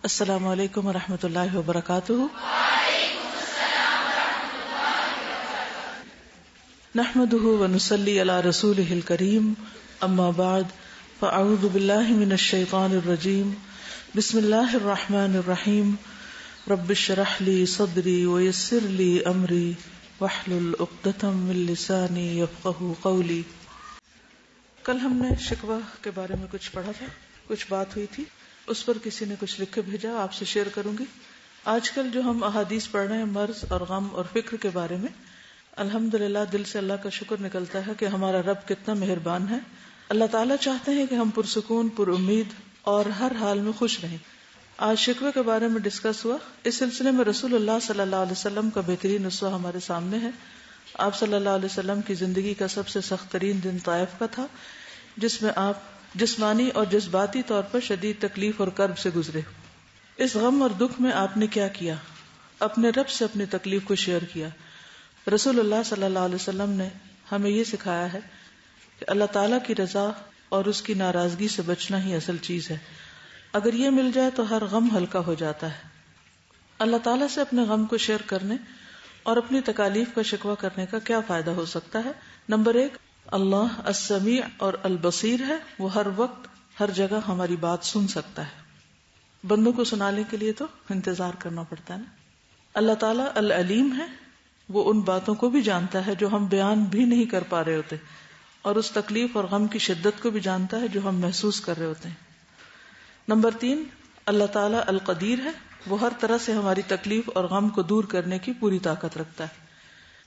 السلام علیکم ورحمۃ اللہ وبرکاتہ۔ نحمده ونصلی علی رسولہ الکریم، اما بعد فاعوذ باللہ من الشیطان الرجیم، بسم اللہ الرحمن الرحیم، رب اشرح لی صدری ویسر لی امری واحلل عقدۃ من لسانی یفقہوا قولی۔ کل ہم نے شکوہ کے بارے میں کچھ پڑھا تھا، کچھ بات ہوئی تھی، اس پر کسی نے کچھ لکھ کے بھیجا، آپ سے شیئر کروں گی۔ آج کل جو ہم احادیث پڑھ رہے ہیں مرض اور غم اور فکر کے بارے میں، الحمدللہ دل سے اللہ کا شکر نکلتا ہے کہ ہمارا رب کتنا مہربان ہے۔ اللہ تعالیٰ چاہتے ہیں کہ ہم پرسکون، پر امید اور ہر حال میں خوش رہیں۔ آج شکوے کے بارے میں ڈسکس ہوا، اس سلسلے میں رسول اللہ صلی اللہ علیہ وسلم کا بہترین اسوہ ہمارے سامنے ہے۔ آپ صلی اللہ علیہ وسلم کی زندگی کا سب سے سخت ترین دن طائف کا تھا، جس میں آپ جسمانی اور جذباتی طور پر شدید تکلیف اور کرب سے گزرے۔ اس غم اور دکھ میں آپ نے کیا کیا؟ اپنے رب سے اپنی تکلیف کو شیئر کیا۔ رسول اللہ صلی اللہ علیہ وسلم نے ہمیں یہ سکھایا ہے کہ اللہ تعالیٰ کی رضا اور اس کی ناراضگی سے بچنا ہی اصل چیز ہے۔ اگر یہ مل جائے تو ہر غم ہلکا ہو جاتا ہے۔ اللہ تعالیٰ سے اپنے غم کو شیئر کرنے اور اپنی تکالیف کا شکوہ کرنے کا کیا فائدہ ہو سکتا ہے؟ نمبر 1، اللہ السمیع اور البصیر ہے، وہ ہر وقت ہر جگہ ہماری بات سن سکتا ہے۔ بندوں کو سنانے کے لیے تو انتظار کرنا پڑتا ہے نا۔ اللہ تعالیٰ العلیم ہے، وہ ان باتوں کو بھی جانتا ہے جو ہم بیان بھی نہیں کر پا رہے ہوتے، اور اس تکلیف اور غم کی شدت کو بھی جانتا ہے جو ہم محسوس کر رہے ہوتے ہیں۔ نمبر 3، اللہ تعالیٰ القدیر ہے، وہ ہر طرح سے ہماری تکلیف اور غم کو دور کرنے کی پوری طاقت رکھتا ہے۔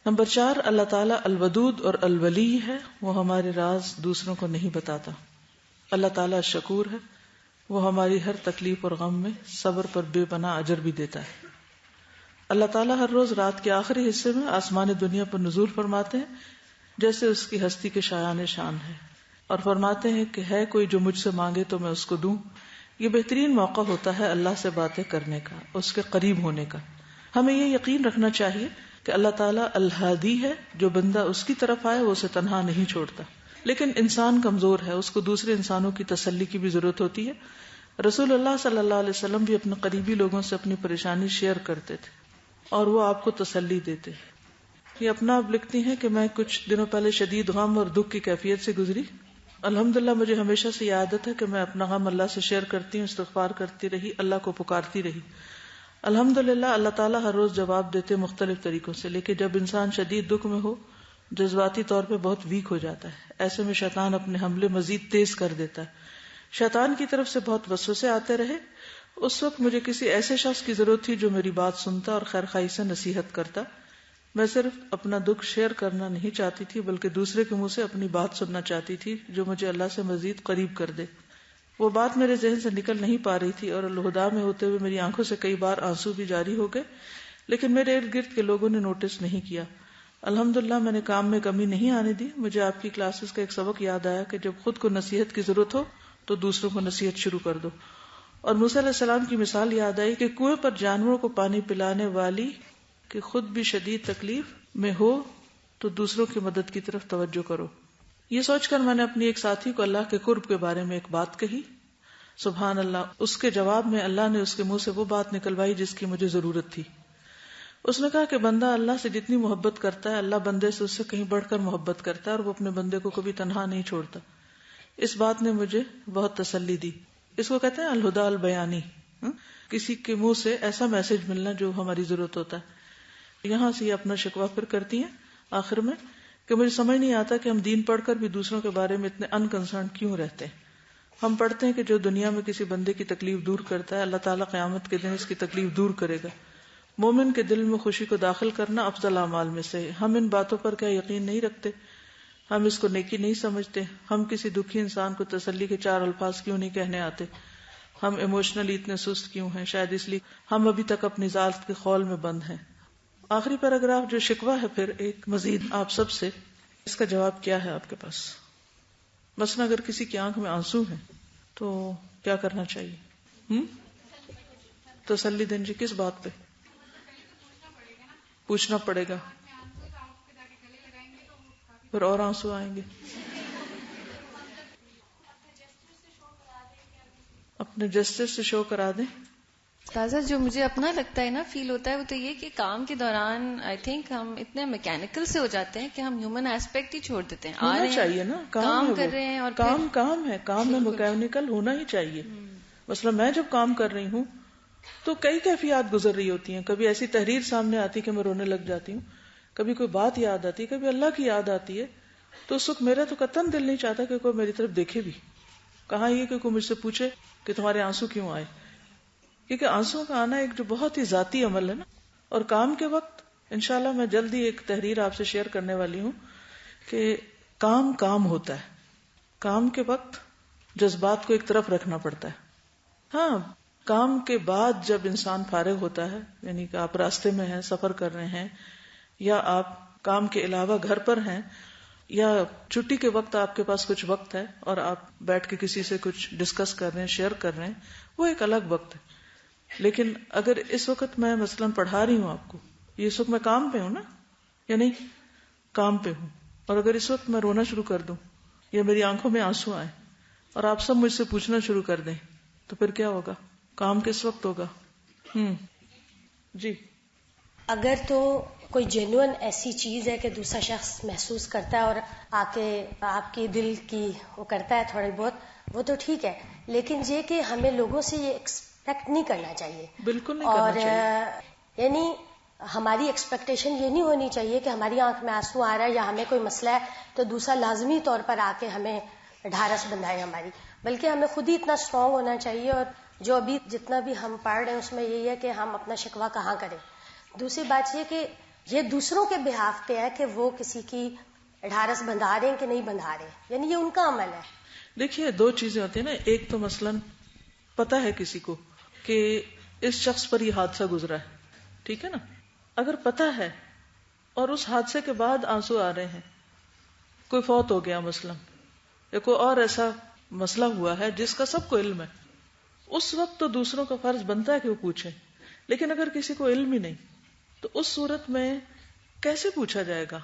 نمبر 4، اللہ تعالیٰ الودود اور الولی ہے، وہ ہمارے راز دوسروں کو نہیں بتاتا۔ اللہ تعالیٰ الشکور ہے، وہ ہماری ہر تکلیف اور غم میں صبر پر بے پناہ اجر بھی دیتا ہے۔ اللہ تعالیٰ ہر روز رات کے آخری حصے میں آسمان دنیا پر نزول فرماتے ہیں، جیسے اس کی ہستی کے شایان شان ہے، اور فرماتے ہیں کہ ہے کوئی جو مجھ سے مانگے تو میں اس کو دوں۔ یہ بہترین موقع ہوتا ہے اللہ سے باتیں کرنے کا، اس کے قریب ہونے کا۔ ہمیں یہ یقین رکھنا چاہیے کہ اللہ تعالیٰ الہادی ہے، جو بندہ اس کی طرف آئے وہ اسے تنہا نہیں چھوڑتا۔ لیکن انسان کمزور ہے، اس کو دوسرے انسانوں کی تسلی کی بھی ضرورت ہوتی ہے۔ رسول اللہ صلی اللہ علیہ وسلم بھی اپنے قریبی لوگوں سے اپنی پریشانی شیئر کرتے تھے اور وہ آپ کو تسلی دیتے۔ یہ اپنا آپ لکھتی ہیں کہ میں کچھ دنوں پہلے شدید غم اور دکھ کی کیفیت سے گزری۔ الحمدللہ مجھے ہمیشہ سے یہ عادت ہے کہ میں اپنا غم اللہ سے شیئر کرتی ہوں، استغفار کرتی رہی، اللہ کو پکارتی رہی۔ الحمدللہ اللہ تعالیٰ ہر روز جواب دیتے مختلف طریقوں سے، لیکن جب انسان شدید دکھ میں ہو، جذباتی طور پہ بہت ویک ہو جاتا ہے، ایسے میں شیطان اپنے حملے مزید تیز کر دیتا ہے۔ شیطان کی طرف سے بہت وسوسے آتے رہے۔ اس وقت مجھے کسی ایسے شخص کی ضرورت تھی جو میری بات سنتا اور خیر خواہی سے نصیحت کرتا۔ میں صرف اپنا دکھ شیئر کرنا نہیں چاہتی تھی، بلکہ دوسرے کے منہ سے اپنی بات سننا چاہتی تھی جو مجھے اللہ سے مزید قریب کر دے۔ وہ بات میرے ذہن سے نکل نہیں پا رہی تھی، اور الہدا میں ہوتے ہوئے میری آنکھوں سے کئی بار آنسو بھی جاری ہو گئے، لیکن میرے ارد گرد کے لوگوں نے نوٹس نہیں کیا۔ الحمدللہ میں نے کام میں کمی نہیں آنے دی۔ مجھے آپ کی کلاسز کا ایک سبق یاد آیا کہ جب خود کو نصیحت کی ضرورت ہو تو دوسروں کو نصیحت شروع کر دو، اور موسیٰ علیہ السلام کی مثال یاد آئی کہ کنویں پر جانوروں کو پانی پلانے والی کہ خود بھی شدید تکلیف میں ہو تو دوسروں کی مدد کی طرف توجہ کرو۔ یہ سوچ کر میں نے اپنی ایک ساتھی کو اللہ کے قرب کے بارے میں ایک بات کہی۔ سبحان اللہ، اس کے جواب میں اللہ نے اس کے منہ سے وہ بات نکلوائی جس کی مجھے ضرورت تھی۔ اس نے کہا کہ بندہ اللہ سے جتنی محبت کرتا ہے، اللہ بندے سے اس سے کہیں بڑھ کر محبت کرتا ہے، اور وہ اپنے بندے کو کبھی تنہا نہیں چھوڑتا۔ اس بات نے مجھے بہت تسلی دی۔ اس کو کہتے ہیں الہدا البیانی، کسی کے منہ سے ایسا میسج ملنا جو ہماری ضرورت ہوتا ہے۔ یہاں سے یہ اپنا شکوہ پھر کرتی ہیں آخر میں کہ مجھے سمجھ نہیں آتا کہ ہم دین پڑھ کر بھی دوسروں کے بارے میں اتنے انکنسرن کیوں رہتے ہیں۔ ہم پڑھتے ہیں کہ جو دنیا میں کسی بندے کی تکلیف دور کرتا ہے، اللہ تعالیٰ قیامت کے دن اس کی تکلیف دور کرے گا۔ مومن کے دل میں خوشی کو داخل کرنا افضل اعمال میں سے ہے۔ ہم ان باتوں پر کیا یقین نہیں رکھتے؟ ہم اس کو نیکی نہیں سمجھتے؟ ہم کسی دکھی انسان کو تسلی کے 4 الفاظ کیوں نہیں کہنے آتے؟ ہم ایموشنلی اتنے سست کیوں ہیں؟ شاید اس لیے ہم ابھی تک اپنی ذات کے خول میں بند ہیں۔ آخری پیراگراف جو شکوہ ہے پھر ایک مزید آپ سب سے، اس کا جواب کیا ہے آپ کے پاس؟ مثلا اگر کسی کی آنکھ میں آنسو ہیں تو کیا کرنا چاہیے؟ تسلی دیں جی، کس بات پہ پوچھنا پڑے گا؟ پھر اور آنسو آئیں گے۔ اپنے جسٹس سے شو کرا دیں تازہ جو مجھے اپنا لگتا ہے نا فیل ہوتا ہے وہ تو یہ کہ کام کے دوران آئی تھنک ہم اتنے میکینیکل سے ہو جاتے ہیں کہ ہم ہیومن ایسپیکٹ ہی چھوڑ دیتے ہیں. ہونا چاہیے نا, کام کر رہے ہیں اور کام ہے, کام میں میکینیکل ہونا ہی چاہیے. مثلا میں جب کام کر رہی ہوں تو کئی کیفیات گزر رہی ہوتی ہیں. کبھی ایسی تحریر سامنے آتی کہ میں رونے لگ جاتی ہوں, کبھی کوئی بات یاد آتی, کبھی اللہ کی یاد آتی ہے. تو اس وقت میرا تو قطعاً دل نہیں چاہتا کہ کوئی میری طرف دیکھے بھی. کہاں یہ کہ کوئی مجھ سے پوچھے کہ تمہارے آنسو کیوں آئے, کیونکہ آنسو کا آنا ایک جو بہت ہی ذاتی عمل ہے نا. اور کام کے وقت انشاءاللہ میں جلدی ایک تحریر آپ سے شیئر کرنے والی ہوں کہ کام ہوتا ہے. کام کے وقت جذبات کو ایک طرف رکھنا پڑتا ہے. ہاں, کام کے بعد جب انسان فارغ ہوتا ہے, یعنی کہ آپ راستے میں ہیں, سفر کر رہے ہیں, یا آپ کام کے علاوہ گھر پر ہیں, یا چھٹی کے وقت آپ کے پاس کچھ وقت ہے اور آپ بیٹھ کے کسی سے کچھ ڈسکس کر رہے ہیں, شیئر کر رہے ہیں, وہ ایک الگ وقت ہے. لیکن اگر اس وقت میں مثلا پڑھا رہی ہوں آپ کو, یہ اس وقت میں کام پہ ہوں نا, یا نہیں کام پہ ہوں, اور اگر اس وقت میں رونا شروع کر دوں یا میری آنکھوں میں آنسو آئے اور آپ سب مجھ سے پوچھنا شروع کر دیں, تو پھر کیا ہوگا؟ کام کس وقت ہوگا؟ جی, اگر تو کوئی جینوئن ایسی چیز ہے کہ دوسرا شخص محسوس کرتا ہے اور آ کے آپ کے دل کی وہ کرتا ہے تھوڑی بہت, وہ تو ٹھیک ہے. لیکن یہ کہ ہمیں لوگوں سے یہ ایکسپیکٹ نہیں کرنا چاہیے, بالکل نہیں کرنا چاہیے. یعنی ہماری ایکسپیکٹیشن یہ نہیں ہونی چاہیے کہ ہماری آنکھ میں آنسو آ رہا ہے یا ہمیں کوئی مسئلہ ہے تو دوسرا لازمی طور پر آ کے ہمیں ڈھارس بندھائے ہماری, بلکہ ہمیں خود ہی اتنا اسٹرانگ ہونا چاہیے. اور جو ابھی جتنا بھی ہم پڑھ رہے ہیں اس میں یہی ہے کہ ہم اپنا شکوہ کہاں کریں. دوسری بات یہ کہ یہ دوسروں کے بہاف پہ ہے کہ وہ کسی کی ڈھارس بندھا رہے ہیں کہ نہیں بندھا رہے, یعنی یہ ان کا عمل ہے. دیکھیے, دو چیزیں ہوتی ہیں نا. ایک تو مثلاً پتا ہے کسی کو کہ اس شخص پر یہ حادثہ گزرا ہے, ٹھیک ہے نا. اگر پتا ہے اور اس حادثے کے بعد آنسو آ رہے ہیں, کوئی فوت ہو گیا مثلاً, یا کوئی اور ایسا مسئلہ ہوا ہے جس کا سب کو علم ہے, اس وقت تو دوسروں کا فرض بنتا ہے کہ وہ پوچھیں. لیکن اگر کسی کو علم ہی نہیں تو اس صورت میں کیسے پوچھا جائے گا؟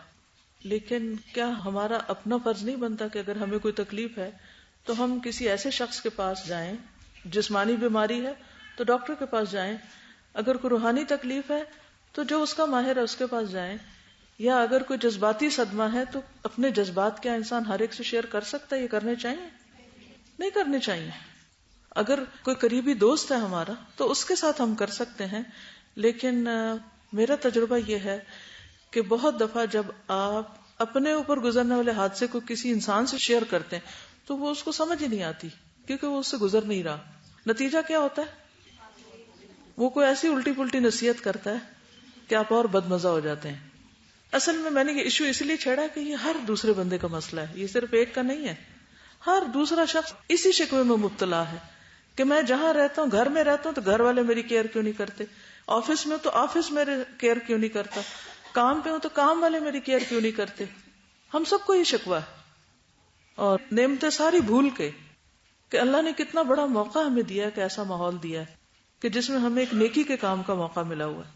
لیکن کیا ہمارا اپنا فرض نہیں بنتا کہ اگر ہمیں کوئی تکلیف ہے تو ہم کسی ایسے شخص کے پاس جائیں, جسمانی بیماری ہے تو ڈاکٹر کے پاس جائیں, اگر کوئی روحانی تکلیف ہے تو جو اس کا ماہر ہے اس کے پاس جائیں, یا اگر کوئی جذباتی صدمہ ہے تو اپنے جذبات کیا انسان ہر ایک سے شیئر کر سکتا ہے؟ یہ کرنے چاہیے؟ نہیں کرنے چاہیے. اگر کوئی قریبی دوست ہے ہمارا تو اس کے ساتھ ہم کر سکتے ہیں. لیکن میرا تجربہ یہ ہے کہ بہت دفعہ جب آپ اپنے اوپر گزرنے والے حادثے کو کسی انسان سے شیئر کرتے ہیں تو وہ اس کو سمجھ ہی نہیں آتی, کیونکہ وہ اس سے گزر نہیں رہا. نتیجہ کیا ہوتا ہے؟ وہ کوئی ایسی الٹی پلٹی نصیحت کرتا ہے کہ آپ اور بدمزہ ہو جاتے ہیں. اصل میں نے یہ ایشو اس لیے چھیڑا کہ یہ ہر دوسرے بندے کا مسئلہ ہے, یہ صرف ایک کا نہیں ہے. ہر دوسرا شخص اسی شکوے میں مبتلا ہے کہ میں جہاں رہتا ہوں, گھر میں رہتا ہوں تو گھر والے میری کیئر کیوں نہیں کرتے, آفس میں تو آفس میرے کیئر کیوں نہیں کرتا, کام پہ ہوں تو کام والے میری کیئر کیوں نہیں کرتے. ہم سب کو یہ شکوہ ہے. اور نعمتیں ساری بھول کے کہ اللہ نے کتنا بڑا موقع ہمیں دیا ہے, کہ ایسا ماحول دیا ہے کہ جس میں ہمیں ایک نیکی کے کام کا موقع ملا ہوا ہے.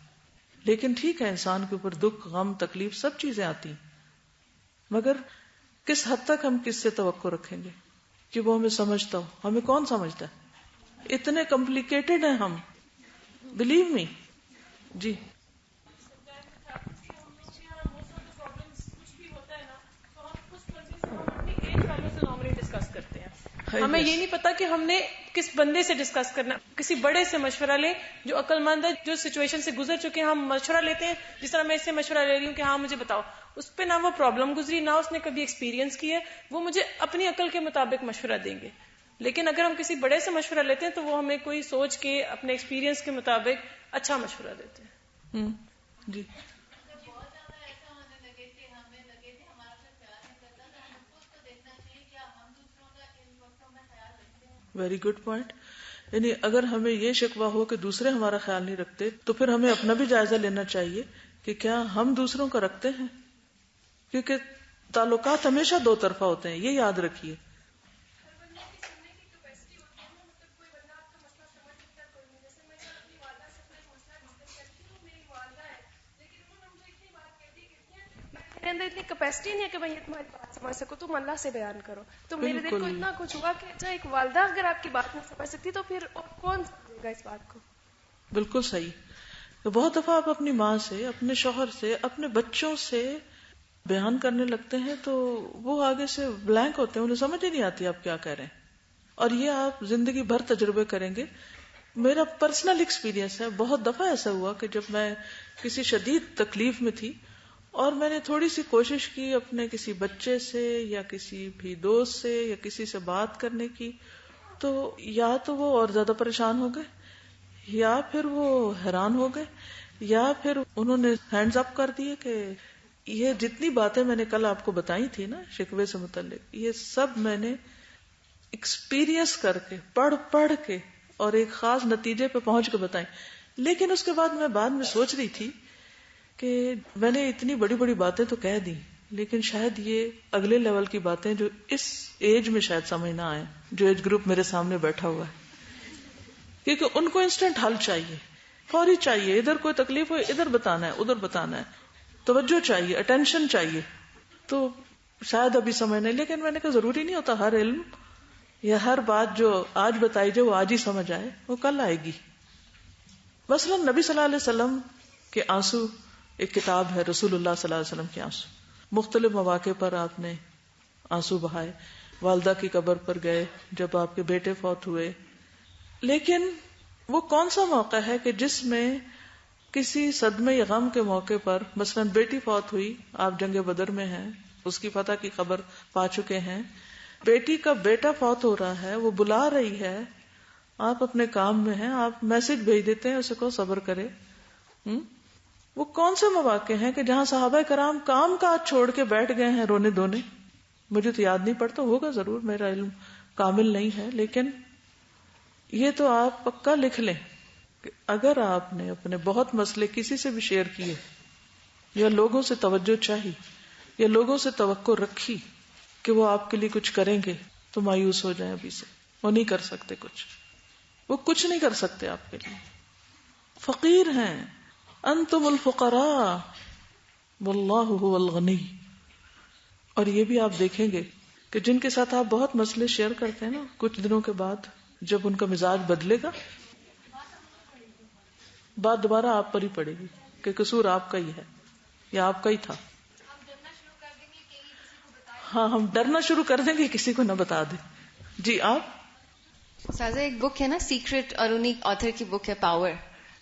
لیکن ٹھیک ہے, انسان کے اوپر دکھ, غم, تکلیف سب چیزیں آتی ہیں, مگر کس حد تک ہم کس سے توقع رکھیں گے کہ وہ ہمیں سمجھتا ہو؟ ہمیں کون سمجھتا ہے؟ اتنے کمپلیکیٹڈ ہیں ہم, بلیو می. جی, ہمیں یہ نہیں پتا کہ ہم نے کس بندے سے ڈسکس کرنا. کسی بڑے سے مشورہ لیں جو عقل مند ہے, جو سچویشن سے گزر چکے ہیں. ہم مشورہ لیتے ہیں, جس طرح میں اس سے مشورہ لے رہی ہوں کہ ہاں مجھے بتاؤ, اس پہ نہ وہ پرابلم گزری, نہ اس نے کبھی ایکسپیرینس کی ہے, وہ مجھے اپنی عقل کے مطابق مشورہ دیں گے. لیکن اگر ہم کسی بڑے سے مشورہ لیتے ہیں تو وہ ہمیں کوئی سوچ کے اپنے ایکسپیرینس کے مطابق اچھا مشورہ دیتے ہیں. جی, ویری گڈ پوائنٹ. یعنی اگر ہمیں یہ شکوہ ہو کہ دوسرے ہمارا خیال نہیں رکھتے تو پھر ہمیں اپنا بھی جائزہ لینا چاہیے کہ کیا ہم دوسروں کا رکھتے ہیں, کیونکہ تعلقات ہمیشہ دو طرفہ ہوتے ہیں, یہ یاد رکھیے. میرے اندر اتنی کیپیسٹی نہیں ہے کہ میں یہ تمہاری بات سمجھ سکوں, تم اللہ سے بیان کرو. تو میرے دل کو اتنا کچھ ہوا کہ اچھا ایک والدہ اگر آپ کی بات نہیں سمجھ سکتی تو پھر کون سمجھے گا اس بات کو. بالکل صحیح. بہت دفعہ آپ اپنی ماں سے، اپنے شوہر سے، اپنے بچوں سے بیان کرنے لگتے ہیں تو وہ آگے سے بلینک ہوتے ہیں، انہیں سمجھ ہی نہیں آتی آپ کیا کہہ رہے ہیں. اور یہ آپ زندگی بھر تجربے کریں گے. میرا پرسنل ایکسپیرینس ہے، بہت دفعہ ایسا ہوا کہ جب میں کسی شدید تکلیف میں تھی اور میں نے تھوڑی سی کوشش کی اپنے کسی بچے سے یا کسی بھی دوست سے یا کسی سے بات کرنے کی، تو یا تو وہ اور زیادہ پریشان ہو گئے، یا پھر وہ حیران ہو گئے، یا پھر انہوں نے ہینڈز اپ کر دیے کہ یہ جتنی باتیں میں نے کل آپ کو بتائی تھی نا شکوے سے متعلق، یہ سب میں نے ایکسپیرینس کر کے پڑھ کے اور ایک خاص نتیجے پہ پہنچ کے بتائیں. لیکن اس کے بعد میں سوچ رہی تھی کہ میں نے اتنی بڑی بڑی باتیں تو کہہ دی، لیکن شاید یہ اگلے لیول کی باتیں جو اس ایج میں شاید سمجھ نہ آئے، جو ایج گروپ میرے سامنے بیٹھا ہوا ہے، کیونکہ ان کو انسٹنٹ حل چاہیے، فوری چاہیے. ادھر کوئی تکلیف ہو ادھر بتانا ہے، ادھر بتانا ہے، توجہ چاہیے، اٹینشن چاہیے. تو شاید ابھی سمجھ نہیں، لیکن میں نے کہا ضروری نہیں ہوتا ہر علم یا ہر بات جو آج بتائی جائے وہ آج ہی سمجھ آئے، وہ کل آئے گی. مثلا نبی صلی اللہ علیہ وسلم کے آنسو ایک کتاب ہے، رسول اللہ صلی اللہ علیہ وسلم کے آنسو. مختلف مواقع پر آپ نے آنسو بہائے، والدہ کی قبر پر گئے جب آپ کے بیٹے فوت ہوئے. لیکن وہ کون سا موقع ہے کہ جس میں کسی صدمے یا غم کے موقع پر، مثلا بیٹی فوت ہوئی، آپ جنگ بدر میں ہیں، اس کی فتح کی خبر پا چکے ہیں، بیٹی کا بیٹا فوت ہو رہا ہے، وہ بلا رہی ہے، آپ اپنے کام میں ہیں، آپ میسج بھیج دیتے ہیں اسے کو صبر کرے. وہ کون سے مواقع ہیں کہ جہاں صحابہ کرام کام کاج چھوڑ کے بیٹھ گئے ہیں رونے دھونے؟ مجھے تو یاد نہیں پڑتا، ہوگا ضرور، میرا علم کامل نہیں ہے، لیکن یہ تو آپ پکا لکھ لیں کہ اگر آپ نے اپنے بہت مسئلے کسی سے بھی شیئر کیے یا لوگوں سے توجہ چاہی یا لوگوں سے توقع رکھی کہ وہ آپ کے لیے کچھ کریں گے، تو مایوس ہو جائیں ابھی سے. وہ نہیں کر سکتے کچھ، وہ کچھ نہیں کر سکتے آپ کے لیے. فقیر ہیں، انتم الفقراء واللہ هو الغنی. اور یہ بھی آپ دیکھیں گے کہ جن کے ساتھ آپ بہت مسئلے شیئر کرتے ہیں نا، کچھ دنوں کے بعد جب ان کا مزاج بدلے گا، بات دوبارہ آپ پر ہی پڑے گی کہ قصور آپ کا ہی ہے یا آپ کا ہی تھا. ہاں، ہم ڈرنا شروع کر دیں گے کسی کو نہ بتا دیں. جی آپ سازا ایک بک ہے نا سیکرٹ، اور انہی آتھر کی بک ہے پاور.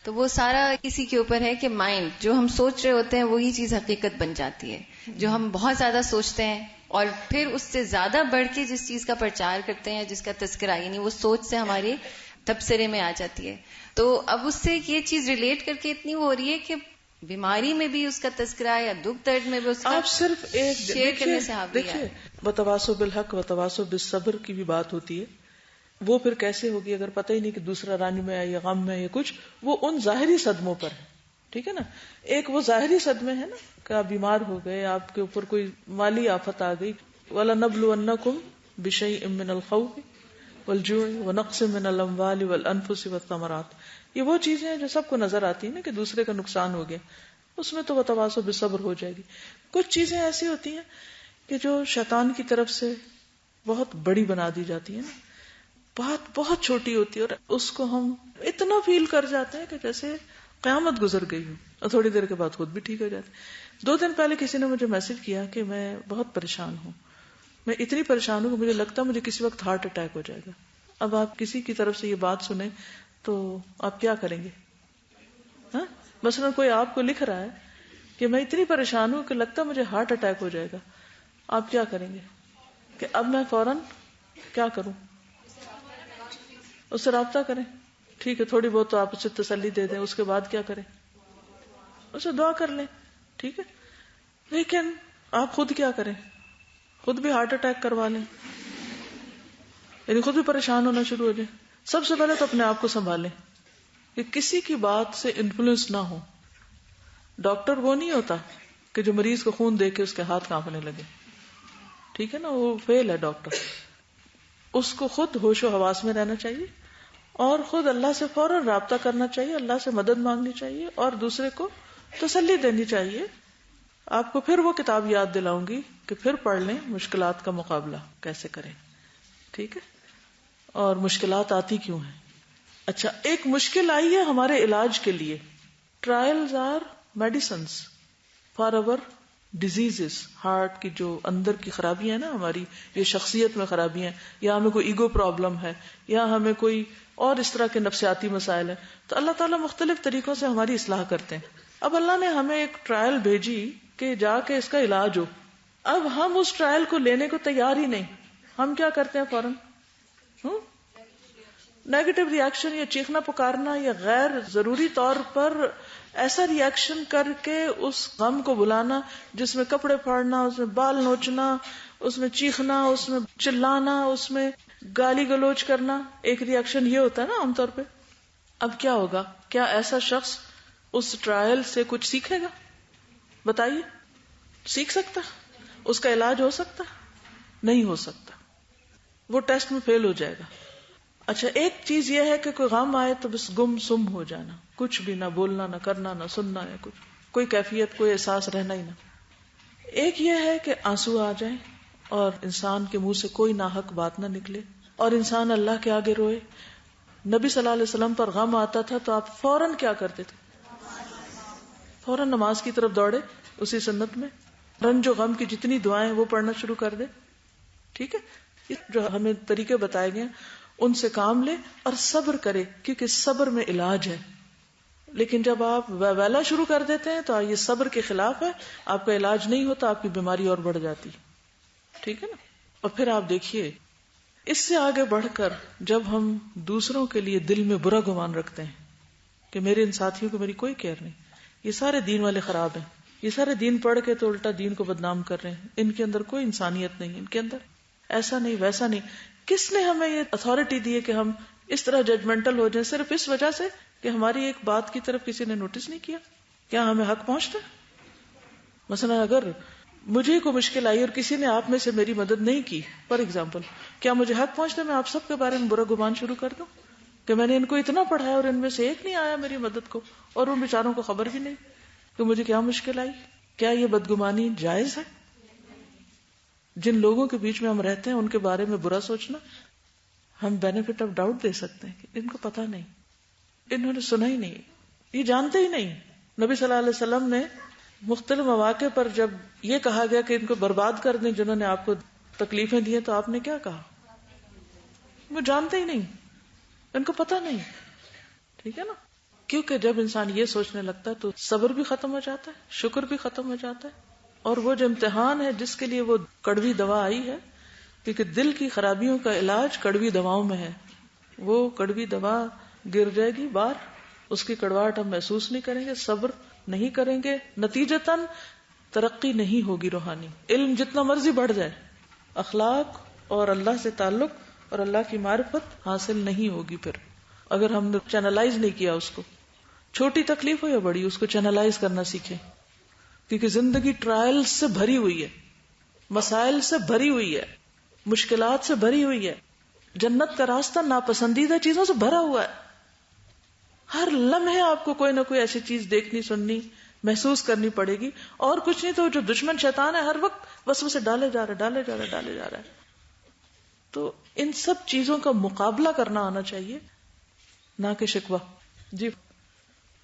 تو وہ سارا اسی کے اوپر ہے کہ مائنڈ، جو ہم سوچ رہے ہوتے ہیں وہی چیز حقیقت بن جاتی ہے. جو ہم بہت زیادہ سوچتے ہیں اور پھر اس سے زیادہ بڑھ کے جس چیز کا پرچار کرتے ہیں، جس کا تذکرہ، یعنی وہ سوچ سے ہمارے تبصرے میں آ جاتی ہے. تو اب اس سے یہ چیز ریلیٹ کر کے اتنی ہو رہی ہے کہ بیماری میں بھی اس کا تذکرہ یا دکھ درد میں بھی اس کا آپ صرف ایک شیئر کرنے سے حاوی ہے. وتواصوا بالحق وتواصوا بالصبر کی بھی بات ہوتی ہے. وہ پھر کیسے ہوگی اگر پتہ ہی نہیں کہ دوسرا رنج میں ہے یا غم میں ہے یا کچھ، وہ ان ظاہری صدموں پر ہے. ٹھیک ہے نا، ایک وہ ظاہری صدمے ہیں نا کہ آپ بیمار ہو گئے، آپ کے اوپر کوئی مالی آفت آ گئی. وَلَنَبْلُوَنَّكُمْ بِشَيْءٍ مِّنَ الْخَوْفِ وَالْجُوعِ وَنَقْصٍ مِّنَ الْأَمْوَالِ وَالْأَنفُسِ وَالثَّمَرَاتِ. یہ وہ چیزیں ہیں جو سب کو نظر آتی ہیں نا کہ دوسرے کا نقصان ہو گیا، اس میں تو وتواصوا بالصبر ہو جائے گی. کچھ چیزیں ایسی ہوتی ہیں کہ جو شیطان کی طرف سے بہت بڑی بنا دی جاتی ہیں نا، بات بہت چھوٹی ہوتی ہے اور اس کو ہم اتنا فیل کر جاتے ہیں کہ جیسے قیامت گزر گئی ہو، اور تھوڑی دیر کے بعد خود بھی ٹھیک ہو جاتے. 2 دن پہلے کسی نے مجھے میسج کیا کہ میں بہت پریشان ہوں، میں اتنی پریشان ہوں کہ مجھے لگتا ہے مجھے کسی وقت ہارٹ اٹیک ہو جائے گا. اب آپ کسی کی طرف سے یہ بات سنیں تو آپ کیا کریں گے؟ ہاں، مثلا کوئی آپ کو لکھ رہا ہے کہ میں اتنی پریشان ہوں کہ لگتا ہے مجھے ہارٹ اٹیک ہو جائے گا، آپ کیا کریں گے؟ کہ اب میں فوراً کیا کروں؟ اس سے رابطہ کریں. ٹھیک ہے، تھوڑی بہت تو آپ اسے تسلی دے دیں، اس کے بعد کیا کریں؟ اسے دعا کر لیں. ٹھیک ہے، لیکن آپ خود کیا کریں؟ خود بھی ہارٹ اٹیک کروا لیں، یعنی خود بھی پریشان ہونا شروع ہو جائیں. سب سے پہلے تو اپنے آپ کو سنبھالیں کہ کسی کی بات سے انفلوئنس نہ ہو. ڈاکٹر وہ نہیں ہوتا کہ جو مریض کو خون دے کے اس کے ہاتھ کانپنے لگے. ٹھیک ہے نا، وہ فیل ہے ڈاکٹر. اس کو خود ہوش و حواس میں رہنا چاہیے اور خود اللہ سے فوراً رابطہ کرنا چاہیے، اللہ سے مدد مانگنی چاہیے اور دوسرے کو تسلی دینی چاہیے. آپ کو پھر وہ کتاب یاد دلاؤں گی کہ پھر پڑھ لیں مشکلات کا مقابلہ کیسے کریں. ٹھیک ہے، اور مشکلات آتی کیوں ہیں؟ اچھا، ایک مشکل آئی ہے ہمارے علاج کے لیے. Trials or medicines for our diseases. Heart کی جو اندر کی خرابی ہے نا ہماری، یہ شخصیت میں خرابی ہیں، یا ہمیں کوئی ایگو پرابلم ہے، یا ہمیں کوئی اور اس طرح کے نفسیاتی مسائل ہیں، تو اللہ تعالیٰ مختلف طریقوں سے ہماری اصلاح کرتے ہیں. اب اللہ نے ہمیں ایک ٹرائل بھیجی کہ جا کے اس کا علاج ہو. اب ہم اس ٹرائل کو لینے کو تیار ہی نہیں. ہم کیا کرتے ہیں؟ فوراً نیگیٹو ریئیکشن یا چیخنا پکارنا یا غیر ضروری طور پر ایسا ریئیکشن کر کے اس غم کو بلانا جس میں کپڑے پھاڑنا، اس میں بال نوچنا، اس میں چیخنا، اس میں چلانا، اس میں گالی گلوچ کرنا. ایک ریئیکشن یہ ہوتا ہے نا عام طور پہ. اب کیا ہوگا؟ کیا ایسا شخص اس ٹرائل سے کچھ سیکھے گا؟ بتائیے، سیکھ سکتا؟ اس کا علاج ہو سکتا؟ نہیں ہو سکتا. وہ ٹیسٹ میں فیل ہو جائے گا. اچھا، ایک چیز یہ ہے کہ کوئی غم آئے تو بس گم سم ہو جانا، کچھ بھی نہ بولنا، نہ کرنا، نہ سننا، یا کچھ کوئی کیفیت، کوئی احساس رہنا ہی نہ. ایک یہ ہے کہ آنسو آ جائیں اور انسان کے منہ سے کوئی ناحق بات نہ نکلے اور انسان اللہ کے آگے روئے. نبی صلی اللہ علیہ وسلم پر غم آتا تھا تو آپ فوراً کیا کرتے تھے؟ فوراً نماز کی طرف دوڑے. اسی سنت میں رنج و غم کی جتنی دعائیں وہ پڑھنا شروع کر دے. ٹھیک ہے، جو ہمیں طریقے بتائے گئے ان سے کام لے اور صبر کرے، کیونکہ صبر میں علاج ہے. لیکن جب آپ ویلا شروع کر دیتے ہیں تو یہ صبر کے خلاف ہے، آپ کا علاج نہیں ہوتا، آپ کی بیماری اور بڑھ جاتی. ٹھیک ہے نا. اور پھر آپ دیکھیے اس سے آگے بڑھ کر جب ہم دوسروں کے لیے دل میں برا گمان رکھتے ہیں کہ میرے ان ساتھیوں کو میری کوئی کیئر نہیں، یہ سارے دین والے خراب ہیں، یہ سارے دین پڑھ کے تو الٹا دین کو بدنام کر رہے ہیں، ان کے اندر کوئی انسانیت نہیں، ان کے اندر ایسا نہیں ویسا نہیں. کس نے ہمیں یہ اتھارٹی دی ہے کہ ہم اس طرح ججمنٹل ہو جائیں صرف اس وجہ سے کہ ہماری ایک بات کی طرف کسی نے نوٹس نہیں کیا؟ کیا ہمیں حق پہنچتا؟ مثلا اگر مجھے کوئی مشکل آئی اور کسی نے آپ میں سے میری مدد نہیں کی، فار ایگزامپل، کیا مجھے حق پہنچتا میں آپ سب کے بارے میں برا گمان شروع کر دوں کہ میں نے ان کو اتنا پڑھایا اور ان میں سے ایک نہیں آیا میری مدد کو، اور ان بیچاروں کو خبر بھی نہیں کہ مجھے کیا مشکل آئی؟ کیا یہ بدگمانی جائز ہے؟ جن لوگوں کے بیچ میں ہم رہتے ہیں ان کے بارے میں برا سوچنا، ہم بینیفٹ آف ڈاؤٹ دے سکتے ہیں کہ ان کو پتا نہیں، انہوں نے سنا ہی نہیں، یہ جانتے ہی نہیں. نبی صلی اللہ علیہ وسلم نے مختلف مواقع پر جب یہ کہا گیا کہ ان کو برباد کر دیں جنہوں نے آپ کو تکلیفیں دی ہیں، تو آپ نے کیا کہا؟ وہ جانتے ہی نہیں، ان کو پتا نہیں. ٹھیک ہے نا. کیونکہ جب انسان یہ سوچنے لگتا ہے تو صبر بھی ختم ہو جاتا ہے، شکر بھی ختم ہو جاتا ہے، اور وہ جو امتحان ہے جس کے لیے وہ کڑوی دوا آئی ہے، کیونکہ دل کی خرابیوں کا علاج کڑوی دواؤں میں ہے، وہ کڑوی دوا گر جائے گی باہر، اس کی کڑواہٹ ہم محسوس نہیں کریں گے، صبر نہیں کریں گے، نتیجتاً ترقی نہیں ہوگی روحانی. علم جتنا مرضی بڑھ جائے، اخلاق اور اللہ سے تعلق اور اللہ کی معرفت حاصل نہیں ہوگی. پھر اگر ہم نے چینلائز نہیں کیا اس کو، چھوٹی تکلیف ہو یا بڑی، اس کو چینلائز کرنا سیکھیں، کیونکہ زندگی ٹرائل سے بھری ہوئی ہے، مسائل سے بھری ہوئی ہے، مشکلات سے بھری ہوئی ہے. جنت کا راستہ ناپسندیدہ چیزوں سے بھرا ہوا ہے. ہر لمحے آپ کو کوئی نہ کوئی ایسی چیز دیکھنی، سننی، محسوس کرنی پڑے گی، اور کچھ نہیں تو جو دشمن شیطان ہے ہر وقت وسوسے ڈالے جا رہا ہے. تو ان سب چیزوں کا مقابلہ کرنا آنا چاہیے، نہ کہ شکوہ. جی،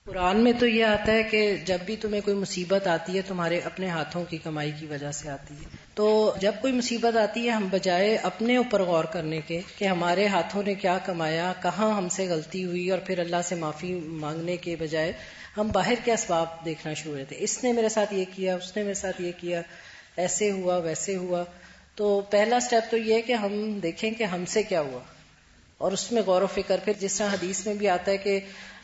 قرآن میں تو یہ آتا ہے کہ جب بھی تمہیں کوئی مصیبت آتی ہے تمہارے اپنے ہاتھوں کی کمائی کی وجہ سے آتی ہے. تو جب کوئی مصیبت آتی ہے ہم بجائے اپنے اوپر غور کرنے کے کہ ہمارے ہاتھوں نے کیا کمایا، کہاں ہم سے غلطی ہوئی، اور پھر اللہ سے معافی مانگنے کے بجائے ہم باہر کے اسباب دیکھنا شروع ہوتے. اس نے میرے ساتھ یہ کیا، اس نے میرے ساتھ یہ کیا، ایسے ہوا ویسے ہوا. تو پہلا سٹیپ تو یہ ہے کہ ہم دیکھیں کہ ہم سے کیا ہوا اور اس میں غور و فکر. پھر جس طرح حدیث میں بھی آتا ہے کہ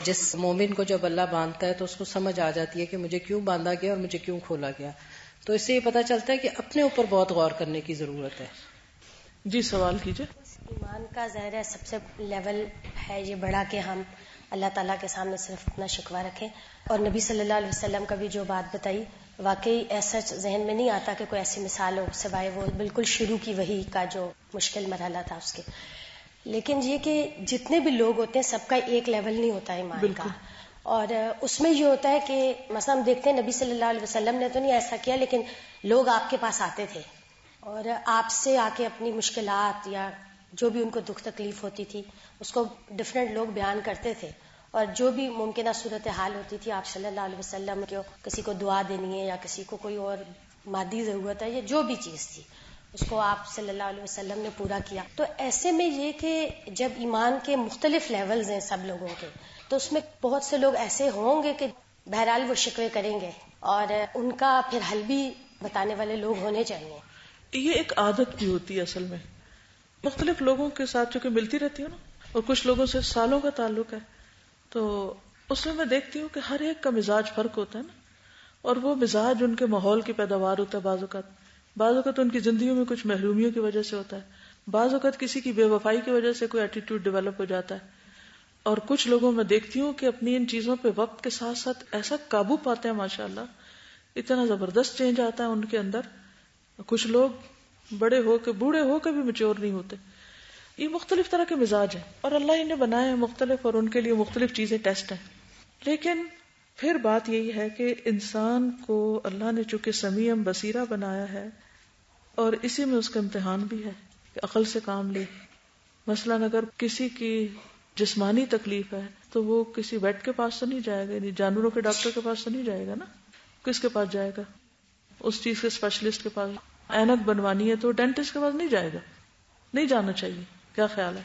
جس مومن کو جب اللہ باندھتا ہے تو اس کو سمجھ آ جاتی ہے کہ مجھے کیوں باندھا گیا اور مجھے کیوں کھولا گیا. تو اس سے یہ پتا چلتا ہے کہ اپنے اوپر بہت غور کرنے کی ضرورت ہے. جی سوال کیجئے. ایمان کا ظاہر ہے سب سے لیول ہے یہ بڑا کہ ہم اللہ تعالیٰ کے سامنے صرف اپنا شکوہ رکھیں. اور نبی صلی اللہ علیہ وسلم کا بھی جو بات بتائی، واقعی ایسا ذہن میں نہیں آتا کہ کوئی ایسی مثال ہو سوائے وہ بالکل شروع کی وحی کا جو مشکل مرحلہ تھا اس کے. لیکن یہ کہ جتنے بھی لوگ ہوتے ہیں سب کا ایک لیول نہیں ہوتا ایمان کا، اور اس میں یہ ہوتا ہے کہ مثلا ہم دیکھتے ہیں نبی صلی اللہ علیہ وسلم نے تو نہیں ایسا کیا، لیکن لوگ آپ کے پاس آتے تھے اور آپ سے آ کے اپنی مشکلات یا جو بھی ان کو دکھ تکلیف ہوتی تھی اس کو ڈفرینٹ لوگ بیان کرتے تھے، اور جو بھی ممکنہ صورتحال ہوتی تھی آپ صلی اللہ علیہ وسلم کو کسی کو دعا دینی ہے یا کسی کو کوئی اور مادی ضرورت ہے یا جو بھی چیز تھی اس کو آپ صلی اللہ علیہ وسلم نے پورا کیا. تو ایسے میں یہ کہ جب ایمان کے مختلف لیولز ہیں سب لوگوں کے، تو اس میں بہت سے لوگ ایسے ہوں گے کہ بہرحال وہ شکوے کریں گے، اور ان کا پھر حل بھی بتانے والے لوگ ہونے چاہیے. یہ ایک عادت بھی ہوتی ہے اصل میں، مختلف لوگوں کے ساتھ چونکہ ملتی رہتی ہوں نا، اور کچھ لوگوں سے سالوں کا تعلق ہے، تو اس میں دیکھتی ہوں کہ ہر ایک کا مزاج فرق ہوتا ہے نا، اور وہ مزاج ان کے ماحول کی پیداوار ہوتا ہے. بعض اوقات ان کی زندگیوں میں کچھ محرومیوں کی وجہ سے ہوتا ہے، بعض اوقات کسی کی بے وفائی کی وجہ سے کوئی ایٹیٹیوڈ ڈیولپ ہو جاتا ہے. اور کچھ لوگوں میں دیکھتی ہوں کہ اپنی ان چیزوں پہ وقت کے ساتھ ساتھ ایسا قابو پاتے ہیں ماشاءاللہ، اتنا زبردست چینج آتا ہے ان کے اندر. کچھ لوگ بڑے ہو کے بوڑھے ہو کے بھی میچور نہیں ہوتے. یہ مختلف طرح کے مزاج ہیں اور اللہ انہیں بنائے ہیں مختلف، اور ان کے لیے مختلف چیزیں ٹیسٹ ہیں. لیکن پھر بات یہی ہے کہ انسان کو اللہ نے چونکہ سمیع بصیرہ بنایا ہے، اور اسی میں اس کا امتحان بھی ہے کہ عقل سے کام لے. مثلاً اگر کسی کی جسمانی تکلیف ہے تو وہ کسی ویٹ کے پاس تو نہیں جائے گا، یعنی جانوروں کے ڈاکٹر کے پاس تو نہیں جائے گا نا. کس کے پاس جائے گا؟ اس چیز کے اسپیشلسٹ کے پاس. اینک بنوانی ہے تو ڈینٹسٹ کے پاس نہیں جائے گا، نہیں جانا چاہیے. کیا خیال ہے؟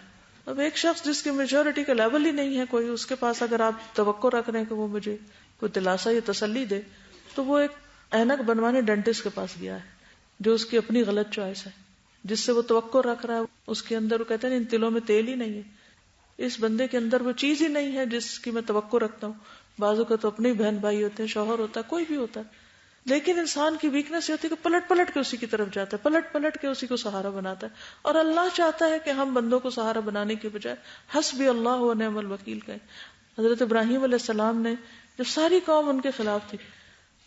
اب ایک شخص جس کی میچورٹی کا لیول ہی نہیں ہے کوئی، اس کے پاس اگر آپ توقع رکھ رہے ہیں کہ وہ مجھے کوئی دلاسا یا تسلی دے، تو وہ ایک اینک بنوانے ڈینٹسٹ کے پاس گیا ہے جو اس کی اپنی غلط چوائس ہے. جس سے وہ توقع رکھ رہا ہے اس کے اندر، وہ کہتے ہیں ان تلوں میں تیل ہی نہیں ہے، اس بندے کے اندر وہ چیز ہی نہیں ہے جس کی میں توقع رکھتا ہوں. بعضوں کا تو اپنے بہن بھائی ہوتے ہیں، شوہر ہوتا ہے، کوئی بھی ہوتا ہے. لیکن انسان کی ویکنس یہ ہوتی ہے کہ پلٹ پلٹ کے اسی کی طرف جاتا ہے، پلٹ پلٹ کے اسی کو سہارا بناتا ہے. اور اللہ چاہتا ہے کہ ہم بندوں کو سہارا بنانے کے بجائے حسبی اللہ و نعم الوکیل کہیں. حضرت ابراہیم علیہ السلام نے جب ساری قوم ان کے خلاف تھی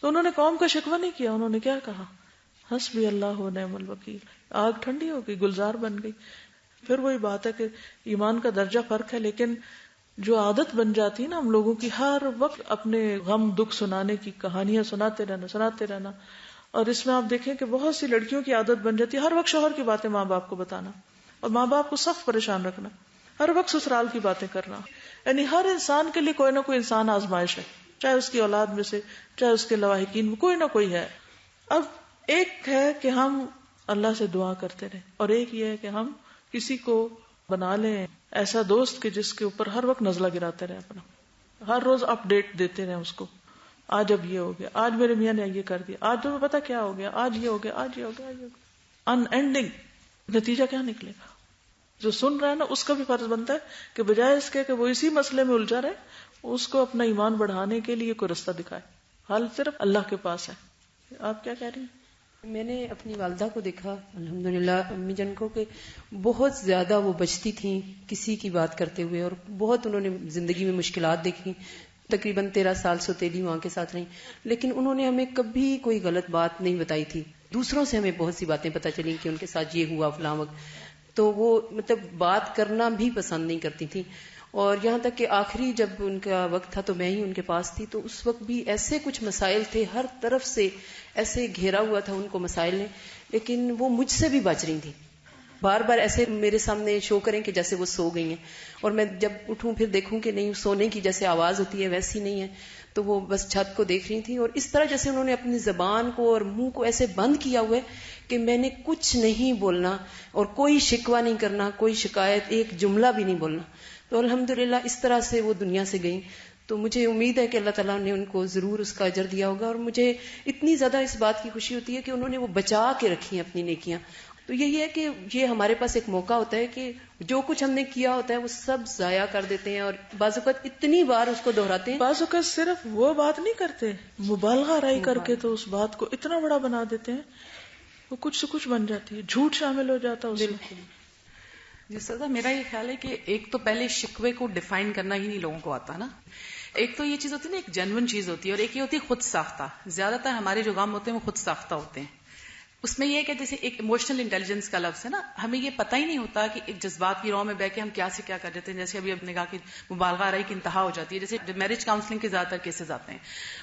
تو انہوں نے قوم کا شکوہ نہیں کیا، انہوں نے کیا کہا؟ حسبی اللہ و نعم الوکیل. آگ ٹھنڈی ہو گئی، گلزار بن گئی. پھر وہی بات ہے کہ ایمان کا درجہ فرق ہے، لیکن جو عادت بن جاتی ہے نا ہم لوگوں کی، ہر وقت اپنے غم دکھ سنانے کی کہانیاں سناتے رہنا. اور اس میں آپ دیکھیں کہ بہت سی لڑکیوں کی عادت بن جاتی ہے ہر وقت شوہر کی باتیں ماں باپ کو بتانا، اور ماں باپ کو سخت پریشان رکھنا، ہر وقت سسرال کی باتیں کرنا. یعنی ہر انسان کے لیے کوئی نہ کوئی انسان آزمائش ہے، چاہے اس کی اولاد میں سے، چاہے اس کے لواحقین میں، کوئی نہ کوئی ہے. اب ایک ہے کہ ہم اللہ سے دعا کرتے رہیں، اور ایک یہ ہے کہ ہم کسی کو بنا لیں ایسا دوست کہ جس کے اوپر ہر وقت نزلہ گراتے رہے، اپنا ہر روز اپ ڈیٹ دیتے رہے اس کو. آج اب یہ ہو گیا، آج میرے میاں نے یہ کر دیا، آج تمہیں پتا کیا ہو گیا، آج یہ ہو گیا، آج یہ ہو گیا، آج یہ ہو گیا. ان اینڈنگ نتیجہ کیا نکلے گا؟ جو سن رہا ہے نا اس کا بھی فرض بنتا ہے کہ بجائے اس کے کہ وہ اسی مسئلے میں الجھا رہے، اس کو اپنا ایمان بڑھانے کے لیے کوئی رستہ دکھائے. حال صرف اللہ کے پاس ہے. آپ کیا کہہ رہی ہیں؟ میں نے اپنی والدہ کو دیکھا الحمدللہ، امی جن کو، کہ بہت زیادہ وہ بچتی تھیں کسی کی بات کرتے ہوئے، اور بہت انہوں نے زندگی میں مشکلات دیکھی. تقریباً 13 سال سوتیلی ماں کے ساتھ رہیں، لیکن انہوں نے ہمیں کبھی کوئی غلط بات نہیں بتائی تھی. دوسروں سے ہمیں بہت سی باتیں پتہ چلیں کہ ان کے ساتھ یہ ہوا فلاں وقت، تو وہ مطلب بات کرنا بھی پسند نہیں کرتی تھی. اور یہاں تک کہ آخری جب ان کا وقت تھا تو میں ہی ان کے پاس تھی، تو اس وقت بھی ایسے کچھ مسائل تھے، ہر طرف سے ایسے گھیرا ہوا تھا ان کو مسائل نے، لیکن وہ مجھ سے بھی بچ رہی تھی. بار بار ایسے میرے سامنے شو کریں کہ جیسے وہ سو گئی ہیں، اور میں جب اٹھوں پھر دیکھوں کہ نہیں، سونے کی جیسے آواز ہوتی ہے ویسی نہیں ہے، تو وہ بس چھت کو دیکھ رہی تھی. اور اس طرح جیسے انہوں نے اپنی زبان کو اور منہ کو ایسے بند کیا ہوا ہے کہ میں نے کچھ نہیں بولنا اور کوئی شکوہ نہیں کرنا، کوئی شکایت، ایک جملہ بھی نہیں بولنا. تو الحمدللہ اس طرح سے وہ دنیا سے گئیں. تو مجھے امید ہے کہ اللہ تعالیٰ نے ان کو ضرور اس کا اجر دیا ہوگا. اور مجھے اتنی زیادہ اس بات کی خوشی ہوتی ہے کہ انہوں نے وہ بچا کے رکھی ہیں اپنی نیکیاں. تو یہی ہے کہ یہ ہمارے پاس ایک موقع ہوتا ہے کہ جو کچھ ہم نے کیا ہوتا ہے وہ سب ضائع کر دیتے ہیں، اور بعض اوقات اتنی بار اس کو دہراتے ہیں. بعض اوقات صرف وہ بات نہیں کرتے، مبالغہ رائی کر کے تو اس بات کو اتنا بڑا بنا دیتے ہیں، وہ کچھ سے کچھ بن جاتی ہے، جھوٹ شامل ہو جاتا ہے اس میں. جس طرح میرا یہ خیال ہے کہ ایک تو پہلے شکوے کو ڈیفائن کرنا ہی نہیں لوگوں کو آتا نا. ایک تو یہ چیز ہوتی ہے نا، ایک جینوئن چیز ہوتی ہے، اور ایک یہ ہوتی ہے خود ساختہ. زیادہ تر ہمارے جو غم ہوتے ہیں وہ خود ساختہ ہوتے ہیں. اس میں یہ ہے کہ جیسے ایک ایموشنل انٹیلیجنس کا لفظ ہے نا، ہمیں یہ پتہ ہی نہیں ہوتا کہ ایک جذبات کی رو میں بہ کے ہم کیا سے کیا کر دیتے ہیں. جیسے ابھی نے کہا کہ مبالغہ آرائی کی انتہا ہو جاتی ہے. جیسے میرج کاؤنسلنگ کے زیادہ تر کیسز آتے ہیں،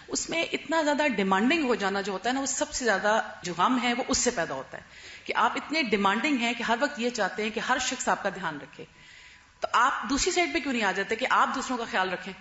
اس میں اتنا زیادہ ڈیمانڈنگ ہو جانا جو ہوتا ہے نا، وہ سب سے زیادہ جو غم ہے وہ اس سے پیدا ہوتا ہے کہ آپ اتنے ڈیمانڈنگ ہیں کہ ہر وقت یہ چاہتے ہیں کہ ہر شخص آپ کا دھیان رکھے. تو آپ دوسری سائڈ پہ کیوں نہیں آ جاتے کہ آپ دوسروں کا خیال رکھیں؟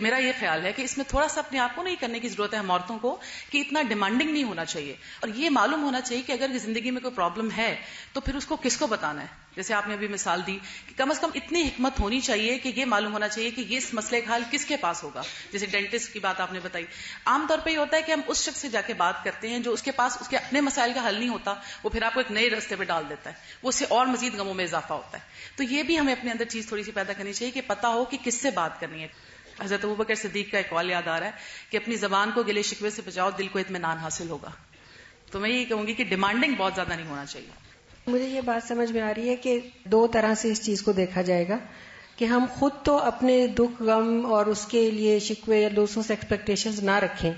میرا یہ خیال ہے کہ اس میں تھوڑا سا اپنے آپ کو نہیں کرنے کی ضرورت ہے ہم عورتوں کو، کہ اتنا ڈیمانڈنگ نہیں ہونا چاہیے. اور یہ معلوم ہونا چاہیے کہ اگر زندگی میں کوئی پرابلم ہے تو پھر اس کو کس کو بتانا ہے. جیسے آپ نے ابھی مثال دی کہ کم از کم اتنی حکمت ہونی چاہیے کہ یہ معلوم ہونا چاہیے کہ یہ اس مسئلے کا حل کس کے پاس ہوگا. جیسے ڈینٹسٹ کی بات آپ نے بتائی، عام طور پہ یہ ہوتا ہے کہ ہم اس شخص سے جا کے بات کرتے ہیں جو اس کے پاس اس کے اپنے مسائل کا حل نہیں ہوتا، وہ پھر آپ کو ایک نئے راستے پہ ڈال دیتا ہے، وہ اس سے اور مزید غموں میں اضافہ ہوتا ہے. تو یہ بھی ہمیں اپنے اندر چیز تھوڑی سی پیدا کرنی چاہیے کہ پتا ہو کہ کس سے بات کرنی ہے. حضرت ابوبکر صدیق کا ایک قول یاد آ رہا ہے کہ اپنی زبان کو گلے شکوے سے بچاؤ، دل کو اطمینان حاصل ہوگا. تو میں یہ کہوں گی کہ ڈیمانڈنگ بہت زیادہ نہیں ہونا چاہیے. مجھے یہ بات سمجھ میں آ رہی ہے کہ دو طرح سے اس چیز کو دیکھا جائے گا کہ ہم خود تو اپنے دکھ غم اور اس کے لیے شکوے یا دوسروں سے ایکسپیکٹیشنز نہ رکھیں،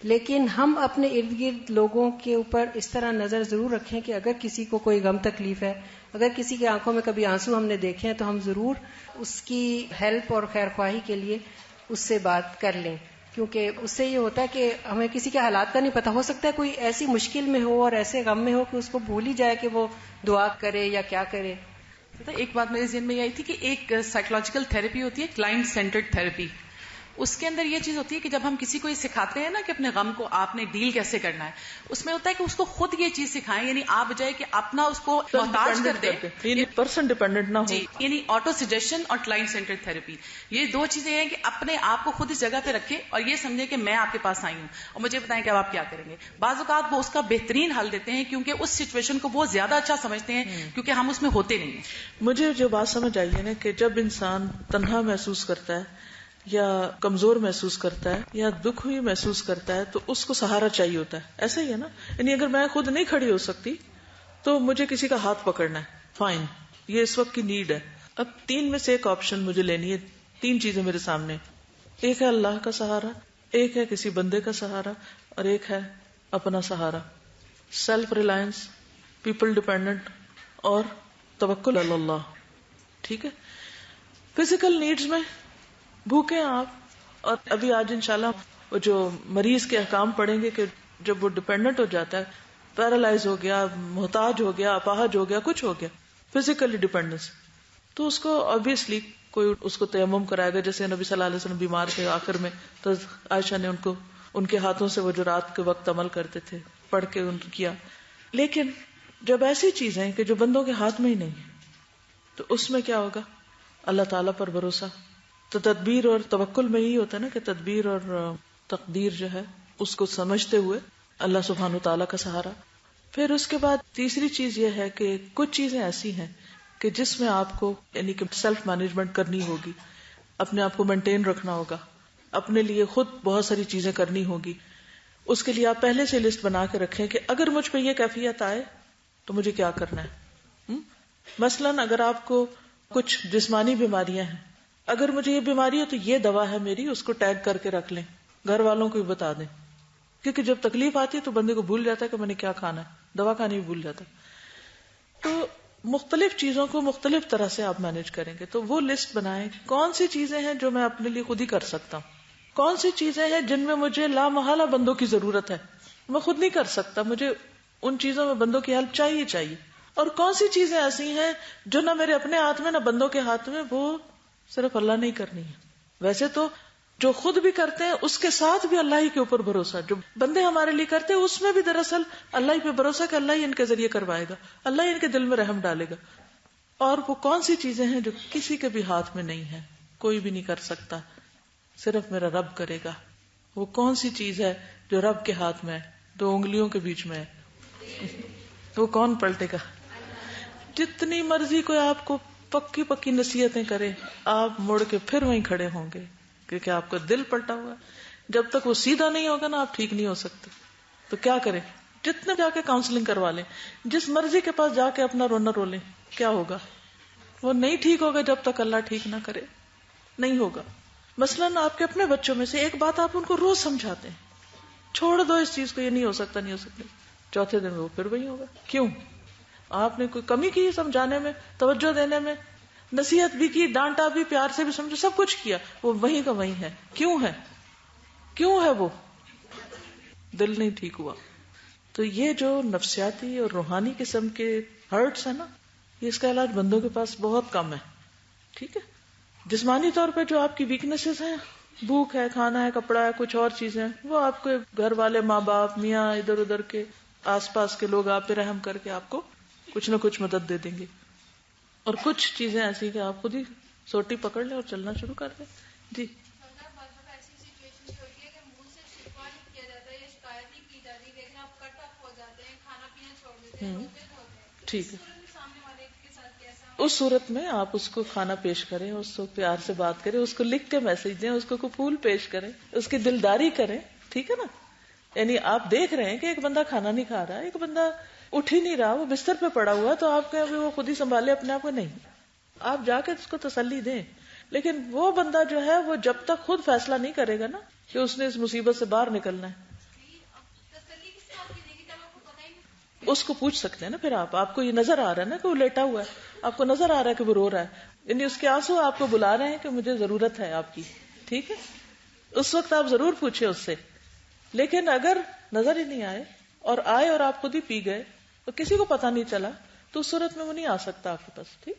لیکن ہم اپنے ارد گرد لوگوں کے اوپر اس طرح نظر ضرور رکھیں کہ اگر کسی کو کوئی غم تکلیف ہے، اگر کسی کی آنکھوں میں کبھی آنسو ہم نے دیکھے ہیں، تو ہم ضرور اس کی ہیلپ اور خیر خواہی کے لیے اس سے بات کر لیں. کیونکہ اس سے یہ ہوتا ہے کہ ہمیں کسی کے حالات کا نہیں پتا، ہو سکتا ہے کوئی ایسی مشکل میں ہو اور ایسے غم میں ہو کہ اس کو بھول ہی جائے کہ وہ دعا کرے یا کیا کرے. ایک بات میرے ذہن میں یہ آئی تھی کہ ایک سائیکولوجیکل تھراپی ہوتی ہے کلائنٹ سینٹرڈ تھراپی. اس کے اندر یہ چیز ہوتی ہے کہ جب ہم کسی کو یہ سکھاتے ہیں نا کہ اپنے غم کو آپ نے ڈیل کیسے کرنا ہے، اس میں ہوتا ہے کہ اس کو خود یہ چیز سکھائیں، یعنی آپ بجائے کہ اپنا اس کو محتاج کر دیں، یعنی پرسن ڈیپینڈنٹ نہ ہو. جی، یعنی آٹو سجیشن اور کلائنٹ سینٹرڈ تھراپی، یہ دو چیزیں ہیں کہ اپنے آپ کو خود اس جگہ پہ رکھے اور یہ سمجھے کہ میں آپ کے پاس آئی ہوں اور مجھے بتائیں کہ اب آپ کیا کریں گے. بعض اوقات وہ اس کا بہترین حل دیتے ہیں کیونکہ اس سچویشن کو وہ زیادہ اچھا سمجھتے ہیں کیونکہ ہم اس میں ہوتے نہیں ہیں. مجھے جو بات سمجھ آئی ہے نا کہ جب انسان تنہا محسوس کرتا ہے یا کمزور محسوس کرتا ہے یا دکھ ہوئی محسوس کرتا ہے تو اس کو سہارا چاہیے ہوتا ہے. ایسا ہی ہے نا، یعنی اگر میں خود نہیں کھڑی ہو سکتی تو مجھے کسی کا ہاتھ پکڑنا ہے، فائن، یہ اس وقت کی نیڈ ہے. اب تین میں سے ایک آپشن مجھے لینی ہے. تین چیزیں میرے سامنے، ایک ہے اللہ کا سہارا، ایک ہے کسی بندے کا سہارا، اور ایک ہے اپنا سہارا. سیلف ریلائنس، پیپل ڈیپینڈنٹ، اور توکل علی اللہ. ٹھیک ہے. فزیکل نیڈز میں بھوکے ہیں آپ، اور ابھی آج انشاءاللہ وہ جو مریض کے احکام پڑھیں گے کہ جب وہ ڈیپینڈنٹ ہو جاتا ہے، پیرالائز ہو گیا، محتاج ہو گیا، اپاہج ہو گیا، کچھ ہو گیا، فزیکلی ڈیپینڈنس، تو اس کو obviously کوئی اس کو تیمم کرائے گا. جیسے نبی صلی اللہ علیہ وسلم بیمار تھے آخر میں تو عائشہ نے ان کے ہاتھوں سے وہ جو رات کے وقت عمل کرتے تھے پڑھ کے ان کیا. لیکن جب ایسی چیزیں کہ جو بندوں کے ہاتھ میں ہی نہیں تو اس میں کیا ہوگا؟ اللہ تعالیٰ پر بھروسہ. تو تدبیر اور توکل میں یہی ہوتا ہے نا کہ تدبیر اور تقدیر جو ہے اس کو سمجھتے ہوئے اللہ سبحانہ تعالیٰ کا سہارا. پھر اس کے بعد تیسری چیز یہ ہے کہ کچھ چیزیں ایسی ہیں کہ جس میں آپ کو یعنی کہ سیلف مینجمنٹ کرنی ہوگی، اپنے آپ کو مینٹین رکھنا ہوگا، اپنے لیے خود بہت ساری چیزیں کرنی ہوگی. اس کے لیے آپ پہلے سے لسٹ بنا کے رکھیں کہ اگر مجھ پہ یہ کیفیت آئے تو مجھے کیا کرنا ہے. مثلاً اگر آپ کو کچھ جسمانی بیماریاں ہیں، اگر مجھے یہ بیماری ہے تو یہ دوا ہے میری، اس کو ٹیگ کر کے رکھ لیں، گھر والوں کو بھی بتا دیں. کیونکہ جب تکلیف آتی ہے تو بندے کو بھول جاتا ہے کہ میں نے کیا کھانا ہے، دوا کھانی بھی بھول جاتا ہے. تو مختلف چیزوں کو مختلف طرح سے آپ مینج کریں گے. تو وہ لسٹ بنائیں کون سی چیزیں ہیں جو میں اپنے لیے خود ہی کر سکتا ہوں، کون سی چیزیں ہیں جن میں مجھے لامحالہ بندوں کی ضرورت ہے، میں خود نہیں کر سکتا، مجھے ان چیزوں میں بندوں کی ہیلپ چاہیے، اور کون سی چیزیں ایسی ہیں جو نہ میرے اپنے ہاتھ میں نہ بندوں کے ہاتھ میں، وہ صرف اللہ نہیں کرنی ہے. ویسے تو جو خود بھی کرتے ہیں اس کے ساتھ بھی اللہ ہی کے اوپر بھروسہ، جو بندے ہمارے لیے کرتے ہیں اس میں بھی دراصل اللہ ہی پہ بھروسہ کہ اللہ ہی ان کے ذریعے کروائے گا، اللہ ہی ان کے دل میں رحم ڈالے گا. اور وہ کون سی چیزیں ہیں جو کسی کے بھی ہاتھ میں نہیں ہے، کوئی بھی نہیں کر سکتا، صرف میرا رب کرے گا. وہ کون سی چیز ہے جو رب کے ہاتھ میں ہے، 2 انگلیوں کے بیچ میں ہے، وہ کون پلٹے گا؟ جتنی مرضی کوئی آپ کو پکی نصیحتیں کرے، آپ مڑ کے پھر وہیں کھڑے ہوں گے کیونکہ آپ کا دل پلٹا ہوا ہے. جب تک وہ سیدھا نہیں ہوگا نا آپ ٹھیک نہیں ہو سکتے. تو کیا کریں؟ جتنے جا کے کاؤنسلنگ کروا لیں، جس مرضی کے پاس جا کے اپنا رونا رو لیں، کیا ہوگا؟ وہ نہیں ٹھیک ہوگا جب تک اللہ ٹھیک نہ کرے، نہیں ہوگا. مثلاً آپ کے اپنے بچوں میں سے ایک بات آپ ان کو روز سمجھاتے ہیں، چھوڑ دو اس چیز کو، یہ نہیں ہو سکتا، نہیں ہو سکتا. چوتھے دن وہ پھر وہی ہوگا. کیوں؟ آپ نے کوئی کمی کی سمجھانے میں، توجہ دینے میں، نصیحت بھی کی، ڈانٹا بھی، پیار سے بھی سمجھا، سب کچھ کیا، وہ وہیں کا وہیں ہے. کیوں ہے؟ کیوں ہے؟ وہ دل نہیں ٹھیک ہوا. تو یہ جو نفسیاتی اور روحانی قسم کے ہرٹس ہیں نا، یہ اس کا علاج بندوں کے پاس بہت کم ہے. ٹھیک ہے. جسمانی طور پہ جو آپ کی ویکنیسز ہیں، بھوک ہے، کھانا ہے، کپڑا ہے، کچھ اور چیزیں، وہ آپ کے گھر والے، ماں باپ، میاں، ادھر ادھر کے آس پاس کے لوگ آپ پہ رحم کر کے آپ کو کچھ نہ کچھ مدد دے دیں گے. اور کچھ چیزیں ایسی کہ آپ خود ہی سوٹی پکڑ لیں اور چلنا شروع کر دیں. جی ٹھیک ہے. اس صورت میں آپ اس کو کھانا پیش کریں، اس کو پیار سے بات کریں، اس کو لکھ کے میسج دیں، اس کو کوئی پھول پیش کریں، اس کی دلداری کریں. ٹھیک ہے نا. یعنی آپ دیکھ رہے ہیں کہ ایک بندہ کھانا نہیں کھا رہا، ایک بندہ اٹھ ہی نہیں رہا، وہ بستر پہ پڑا ہوا، تو آپ کہیں وہ خود ہی سنبھالے اپنے آپ کو؟ نہیں، آپ جا کے اس کو تسلی دیں. لیکن وہ بندہ جو ہے وہ جب تک خود فیصلہ نہیں کرے گا نا کہ اس نے اس مصیبت سے باہر نکلنا ہے، اس کو پوچھ سکتے ہیں نا. پھر آپ کو یہ نظر آ رہا ہے نا کہ وہ لیٹا ہوا ہے، آپ کو نظر آ رہا ہے کہ وہ رو رہا ہے، یعنی اس کے آنسو آپ کو بلا رہے ہیں کہ مجھے ضرورت ہے آپ کی. ٹھیک ہے. اس وقت آپ ضرور پوچھیں اس سے. لیکن اگر نظر ہی نہیں آئے اور آئے اور آپ خود ہی پی گئے اور کسی کو پتا نہیں چلا، تو اس صورت میں وہ نہیں آ سکتا آپ کے پاس. ٹھیک.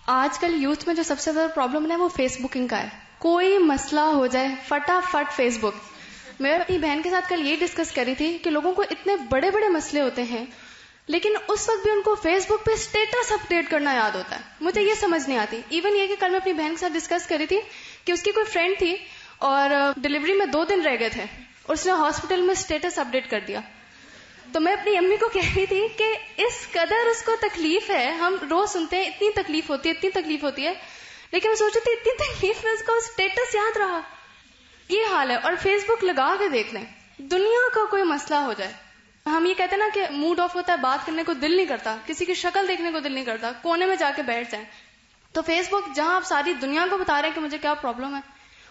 آج کل یوتھ میں جو سب سے زیادہ پرابلم ہے وہ فیس بکنگ کا ہے. کوئی مسئلہ ہو جائے فٹافٹ فیس بک. میں اپنی بہن کے ساتھ کل یہ ڈسکس کری تھی کہ لوگوں کو اتنے بڑے بڑے مسئلے ہوتے ہیں لیکن اس وقت بھی ان کو فیس بک پہ اسٹیٹس اپڈیٹ کرنا یاد ہوتا ہے. مجھے یہ سمجھ نہیں آتی. ایون یہ کہ کل میں اپنی بہن کے ساتھ ڈسکس کری تھی کہ اس کی کوئی فرینڈ تھی اور ڈلیوری میں 2 دن رہ گئے تھے اور اس نے ہاسپٹل میں اسٹیٹس اپڈیٹ کر دیا. تو میں اپنی امی کو کہہ رہی تھی کہ اس قدر اس کو تکلیف ہے. ہم روز سنتے ہیں اتنی تکلیف ہوتی ہے، اتنی تکلیف ہوتی ہے، لیکن میں سوچ رہی تھی اتنی تکلیف میں اس کو اسٹیٹس یاد رہا. یہ حال ہے. اور فیس بک لگا کے دیکھ لیں، دنیا کا کوئی مسئلہ ہو جائے، ہم یہ کہتے ہیں نا کہ موڈ آف ہوتا ہے، بات کرنے کو دل نہیں کرتا، کسی کی شکل دیکھنے کو دل نہیں کرتا، کونے میں جا کے بیٹھ جائیں. تو فیس بک جہاں آپ ساری دنیا کو بتا رہے ہیں کہ مجھے کیا پرابلم ہے،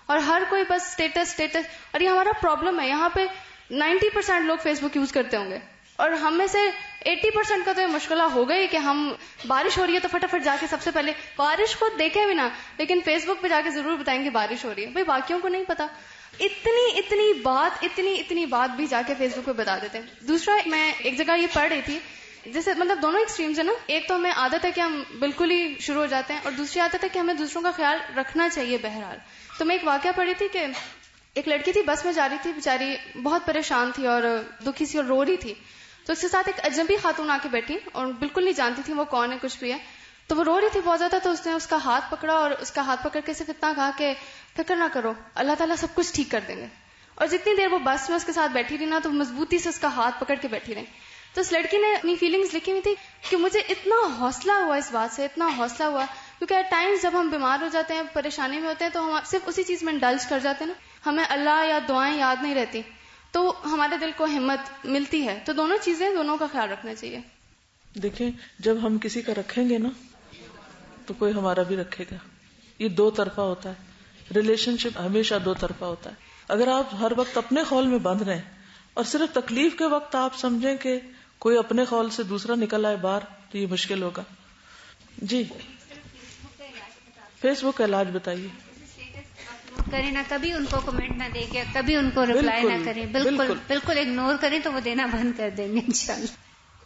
اور ہر کوئی بس اسٹیٹس. اور یہ ہمارا پرابلم ہے. یہاں پہ 90% لوگ فیس بک یوز کرتے ہوں گے اور ہم میں سے 80% کا تو یہ مشکلہ ہو گئی کہ ہم بارش ہو رہی ہے تو فٹافٹ جا کے سب سے پہلے بارش خود دیکھیں بھی نہ، لیکن فیس بک پہ جا کے ضرور بتائیں گے بارش ہو رہی ہے. بھائی باقیوں کو نہیں پتا. اتنی بات بھی جا کے فیس بک پہ بتا دیتے ہیں. دوسرا، میں ایک جگہ یہ پڑھ رہی تھی، جیسے مطلب دونوں ایکسٹریمز ہیں نا. ایک تو ہمیں عادت ہے کہ ہم بالکل ہی شروع ہو جاتے ہیں، اور دوسری عادت ہے کہ ہمیں دوسروں کا خیال رکھنا چاہیے. بہرحال تو میں ایک واقعہ پڑھی تھی کہ ایک لڑکی تھی، بس میں جا رہی تھی، بیچاری بہت پریشان تھی اور دکھی سی اور رو رہی تھی. تو اس کے ساتھ ایک اجنبی خاتون آ کے بیٹھی اور بالکل نہیں جانتی تھی وہ کون ہے، کچھ بھی ہے. تو وہ رو رہی تھی بہت زیادہ. تو اس نے اس کا ہاتھ پکڑا اور اس کا ہاتھ پکڑ کے صرف اتنا کہا کہ فکر نہ کرو، اللہ تعالیٰ سب کچھ ٹھیک کر دیں گے. اور جتنی دیر وہ بس میں اس کے ساتھ بیٹھی رہی نا، تو مضبوطی سے اس کا ہاتھ پکڑ کے بیٹھی رہی. تو اس لڑکی نے اپنی فیلنگز لکھی ہوئی تھی کہ مجھے اتنا حوصلہ ہوا اس بات سے، اتنا حوصلہ ہوا، کیونکہ ایٹ ٹائمز جب ہم بیمار ہو جاتے ہیں، پریشانی میں ہوتے ہیں، تو ہم صرف اسی چیز میں انڈلج کر جاتے ہیں نا، ہمیں اللہ یا دعائیں یاد نہیں رہتی، تو ہمارے دل کو ہمت ملتی ہے. تو دونوں چیزیں، دونوں کا خیال رکھنا چاہیے. دیکھیں، جب ہم کسی کا رکھیں گے نا تو کوئی ہمارا بھی رکھے گا. یہ 2 طرفہ ہوتا ہے. ریلیشن شپ ہمیشہ 2 طرفہ ہوتا ہے. اگر آپ ہر وقت اپنے خول میں بند رہیں اور صرف تکلیف کے وقت آپ سمجھیں کہ کوئی اپنے خول سے دوسرا نکل آئے باہر، تو یہ مشکل ہوگا. جی فیس بک کا علاج بتائیے. کریں نہ، کبھی ان کو کمنٹ نہ دے کے، کبھی ان کو رپلائی نہ کریں، بالکل اگنور کریں تو وہ دینا بند کر دیں گے انشاءاللہ.